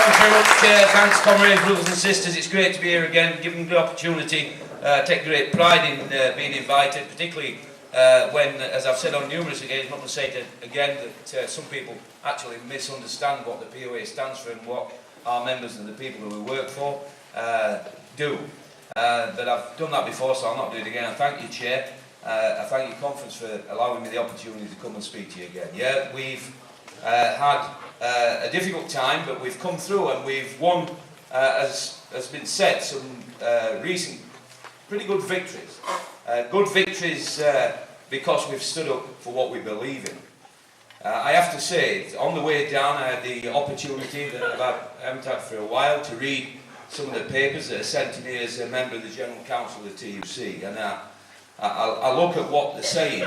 Thanks very much, Chair. Thanks, comrades, brothers and sisters. It's great to be here again, given the opportunity. Take great pride in being invited, particularly when, as I've said on numerous occasions, I'm not going to say it again, that some people actually misunderstand what the POA stands for and what our members and the people who we work for do. But I've done that before, so I'll not do it again. I thank you, Chair. I thank your conference for allowing me the opportunity to come and speak to you again. Yeah, we've had a difficult time, but we've come through and we've won, as has been said, some recent pretty good victories. Good victories because we've stood up for what we believe in. I have to say, on the way down, I had the opportunity that I haven't had for a while to read some of the papers that are sent to me as a member of the General Council of the TUC, and I look at what they're saying,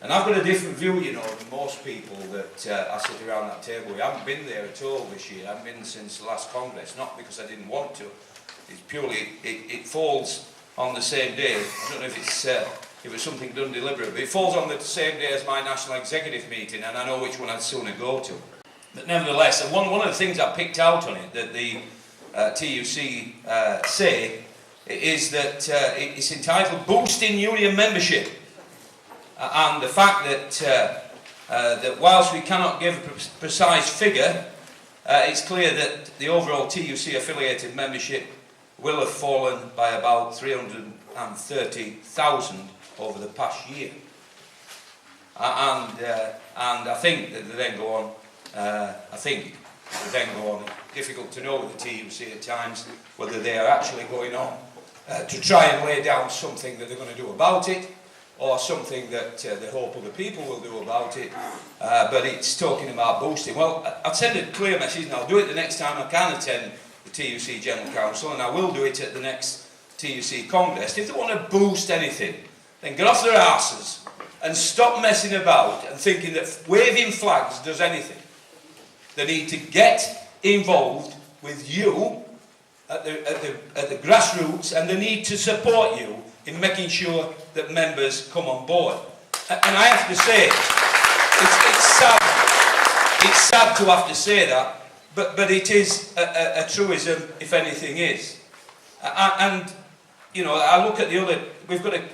and I've got a different view, you know, than most people that I sit around that table. We haven't been there at all this year. I haven't been since the last Congress, not because I didn't want to. It's purely, it falls on the same day. I don't know if it was something done deliberately, but it falls on the same day as my National Executive meeting, and I know which one I'd sooner go to. But nevertheless, one of the things I picked out on it that the TUC say is that it's entitled Boosting Union Membership. And the fact that whilst we cannot give a precise figure, it's clear that the overall TUC affiliated membership will have fallen by about 330,000 over the past year. And I think that they then go on, difficult to know with the TUC at times whether they are actually going on to try and lay down something that they're going to do about it, or something that they hope other people will do about it, but it's talking about boosting. Well, I'll send a clear message, and I'll do it the next time I can attend the TUC General Council, and I will do it at the next TUC Congress. If they want to boost anything, then get off their arses and stop messing about and thinking that waving flags does anything. They need to get involved with you at the grassroots, and they need to support you in making sure that members come on board. And I have to say, it's sad to have to say that, but it is a truism, if anything is. And you know, I look at the other,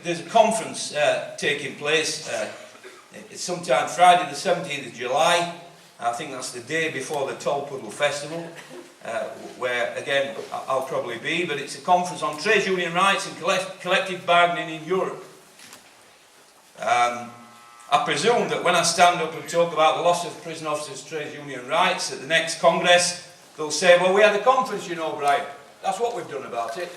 there's a conference taking place, it's sometime Friday the 17th of July, I think that's the day before the Tolpuddle Festival, where again I'll probably be, but it's a conference on trade union rights and collective bargaining in Europe. I presume that when I stand up and talk about the loss of prison officers' trade union rights at the next Congress, they'll say, well, we had a conference, you know, Brian, that's what we've done about it.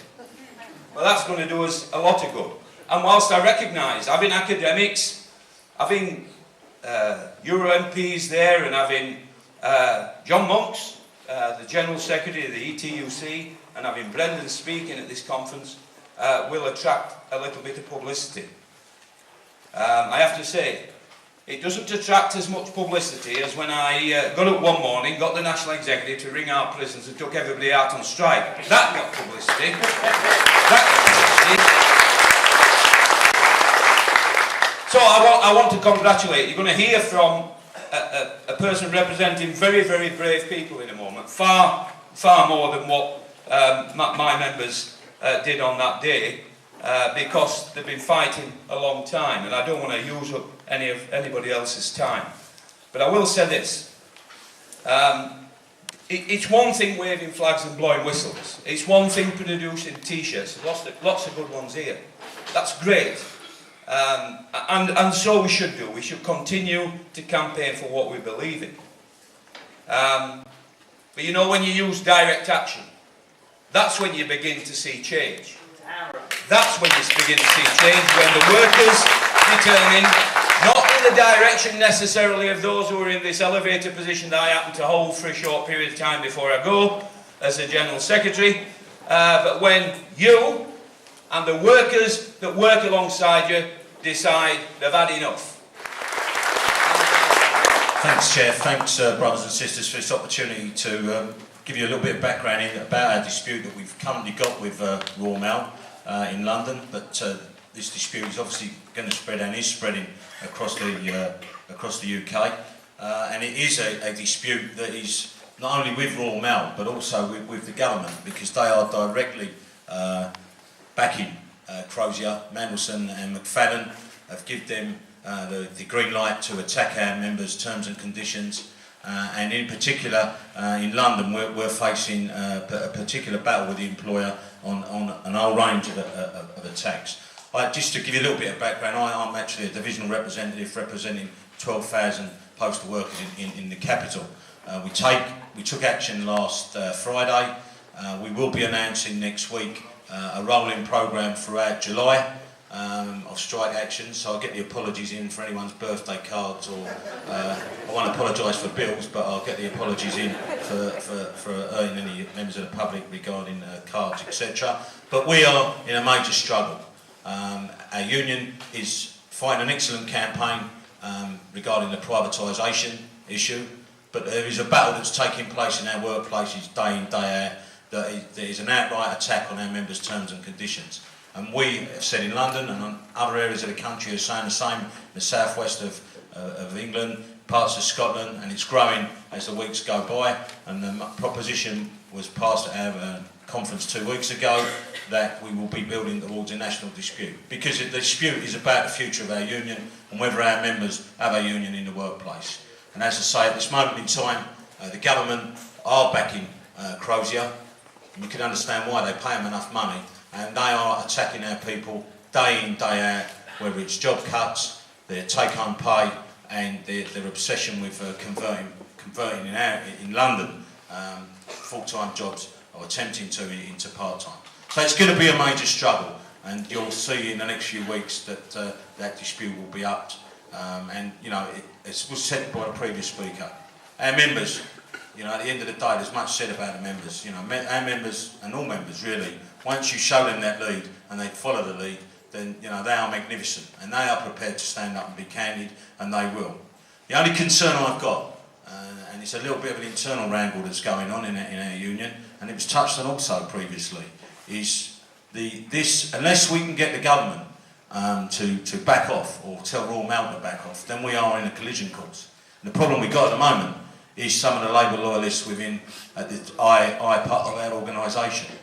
Well, that's going to do us a lot of good. And whilst I recognise having academics, having Euro MPs there, and having John Monks, the General Secretary of the ETUC, and having Brendan speaking at this conference, will attract a little bit of publicity. I have to say, it doesn't attract as much publicity as when I got up one morning, got the National Executive to ring our prisons and took everybody out on strike. That got publicity. So I want to congratulate you. You're going to hear from a person representing very, very brave people in a moment, far more than what my members did on that day, because they've been fighting a long time, and I don't want to use up anybody else's time. But I will say this. It's one thing waving flags and blowing whistles. It's one thing producing T-shirts. Lots of good ones here. That's great. And so we should do. We should continue to campaign for what we believe in. But you know, when you use direct action, that's when you begin to see change. That's when you begin to see change, when the workers determine, not in the direction necessarily of those who are in this elevator position that I happen to hold for a short period of time before I go as a General Secretary, but when you and the workers that work alongside you decide they've had enough. Thanks, Chair. Thanks, brothers and sisters, for this opportunity to give you a little bit of background about our dispute that we've currently got with Royal Mail in London, but this dispute is obviously going to spread and is spreading across the UK, and it is a dispute that is not only with Royal Mail, but also with the government, because they are directly backing Crozier, Mandelson and McFadden, have given them the green light to attack our members' terms and conditions. And in particular, in London, we're facing a particular battle with the employer on an whole range of attacks. Just to give you a little bit of background, I'm actually a divisional representative representing 12,000 postal workers in the capital. We took action last Friday. We will be announcing next week a rolling programme throughout July of strike action, so I'll get the apologies in for anyone's birthday cards, or I won't apologise for bills, but I'll get the apologies in for any members of the public regarding cards, etc. But we are in a major struggle. Our union is fighting an excellent campaign regarding the privatisation issue, but there is a battle that's taking place in our workplaces day in, day out. There is an outright attack on our members' terms and conditions. And we have said in London and on other areas of the country are saying the same in the southwest of England, parts of Scotland, and it's growing as the weeks go by. And the proposition was passed at our conference 2 weeks ago that we will be building towards a national dispute, because the dispute is about the future of our union and whether our members have a union in the workplace. And as I say, at this moment in time, the government are backing Crozier, and you can understand why. They pay them enough money, and they are attacking our people day in, day out, whether it's job cuts, their take-home pay, and their obsession with converting in London full-time jobs, or attempting to, into part-time. So it's going to be a major struggle, and you'll see in the next few weeks that that dispute will be upped. And you know, it was said by the previous speaker, our members, you know, at the end of the day, there's much said about the members. You know, our members, and all members really, once you show them that lead and they follow the lead, then you know they are magnificent and they are prepared to stand up and be candid, and they will. The only concern I've got, and it's a little bit of an internal wrangle that's going on in our union, and it was touched on also previously, is unless we can get the government to back off, or tell Royal Mail to back off, then we are in a collision course. And the problem we've got at the moment is some of the Labour loyalists within the I part of our organisation,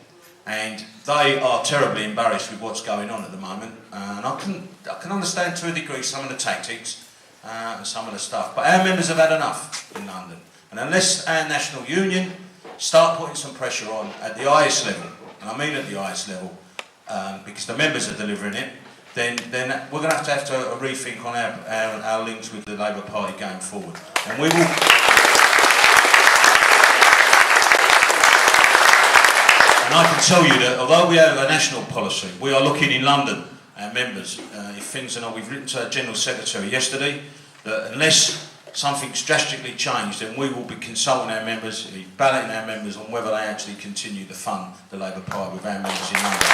and they are terribly embarrassed with what's going on at the moment. And I can understand to a degree some of the tactics and some of the stuff, but our members have had enough in London, and unless our national union start putting some pressure on at the highest level, and I mean at the highest level, because the members are delivering it, then we're going to have to rethink on our links with the Labour Party going forward. And we will. And I can tell you that although we have a national policy, we are looking in London, our members, if things are not, we've written to our General Secretary yesterday, that unless something's drastically changed, then we will be consulting our members, balloting our members on whether they actually continue to fund the Labour Party with our members in London.